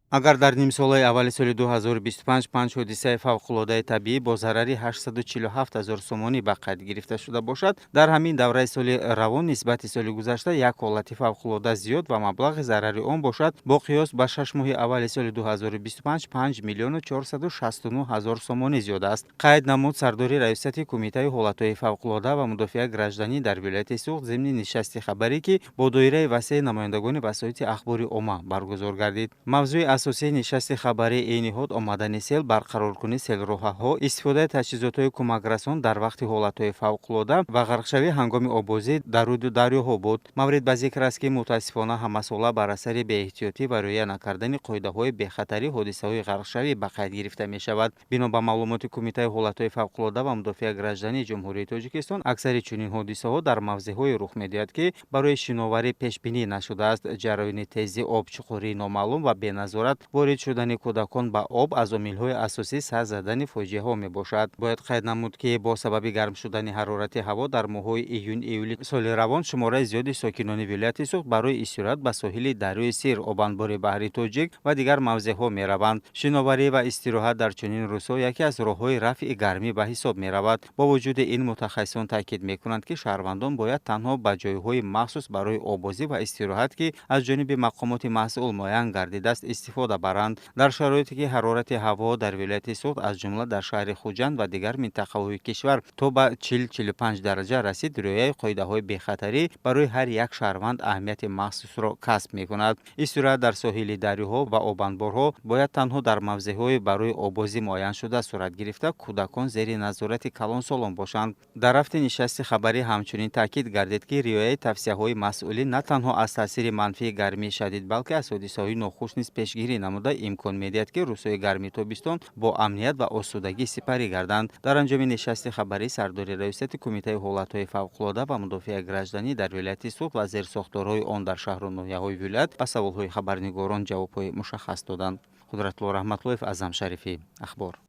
Агар дар нимсолаи аввали соли 2025 5 ҳодисаи фавқулодаи табиӣ бо зарари 847 000 сомонӣ ба қайд гирифта шуда бошад, дар ҳамин давраи соли равон нисбати соли гузашта як ҳолати фавқулода зиёд ва маблағи зарари он бошад, бо қиёс ба 6 моҳи аввали соли 2025 5 млн 469 000 сомонӣ зиёд аст. Қайд намуд сардори раисати Кумитаи ҳолатҳои фавқулода ва мудофиаи гражданӣ дар вилояти Суғд зимни нишасти хабарӣ ки бо доираи васеъи намояндагони васоити ахбори умма баргузор гардид. Мавзӯи асосии нишасти хабарии ин ниҳод омадани сел, барқароркунии селроҳаҳо, истифодаи таҷҳизотҳои кӯмакрасон дар вақти ҳолатҳои фавқулода ва ғарқшавӣ ҳангоми обозӣ дар руду дарёҳо буд. Маврид ба зикр аст ки мутаассифона ҳамасола бар асари беэҳтиётӣ ва риоя накардани қоидаҳои бехатарӣ ҳодисаҳои ғарқшавӣ ба қайд гирифта мешавад. Бино ба маълумоти Кумитаи ҳолатҳои фавқулода ва мудофиаи граждании Ҷумҳурии Тоҷикистон, аксари чунин ҳодисаҳо дар мавзеъҳое рух медиҳад ки барои шиноварӣ пешбинӣ нашудааст. Ҷараёни тези об, чуқурии номаълум ва беназорат ворид шудани кӯдакон ба об аз омилҳои асосии сар задани фоҷиаҳо мебошад. Бояд қайд намуд ки бо сабаби гарм шудани ҳарорати ҳаво дар моҳҳои июн-июли соли равон шумораи зиёди сокинони вилояти Суғд барои истироҳат ба соҳили дарёи Сир, обанбори баҳри Тоҷик ва дигар мавзеъҳо мераванд. Шиноварӣ ва истироҳат дар чунин рӯзҳо яке аз роҳҳои рафъи гармӣ ба ҳисоб меравад. Бо вуҷуди ин, мутахассисон таъкид мекунанд ки шаҳрвандон бояд танҳо ба ҷойҳои махсус барои обозӣ ва истироҳат ки аз ҷониби мақомоти масъул муайян гардидааст истифода баранд. Дар шароите ки ҳарорати ҳаво дар вилояти Суғд аз ҷумла дар шаҳри Хуҷанд ва дигар минтақаҳои кишвар то ба 40-45 дараҷа расид, риояи қоидаҳои бехатарӣ барои ҳар як шаҳрванд аҳамияти махсусро касб мекунад. Истироҳат дар соҳили дарёҳо ва обанборҳо бояд танҳо дар мавзеъҳои барои обозӣ муайян шуда сурат гирифта, кӯдакон зери назорати калонсолон бошанд. Дар рафти нишасти хабарӣ ҳамчунин таъкид гардид ки риояи тавсияҳои масъулин на танҳо аз таъсири манфии гармии шадид, балки аз ҳодисаҳои нохуш низ пешгирӣ намуда имкон медиҳад ки рӯзҳои гарми тобистон бо амният ва осудагӣ сипарӣ гарданд. Дар анҷоми нишасти хабарӣ сардори раисати Кумитаи ҳолатҳои фавқулода ва мудофиаи гражданӣ дар вилояти Суғд ва зерсохторҳои он дар шаҳру ноҳияҳои вилоят ба саволҳои хабарнигорон ҷавобҳои мушаххас доданд. Қудратло Раҳматлоев, Азам Шарифӣ, Ахбор.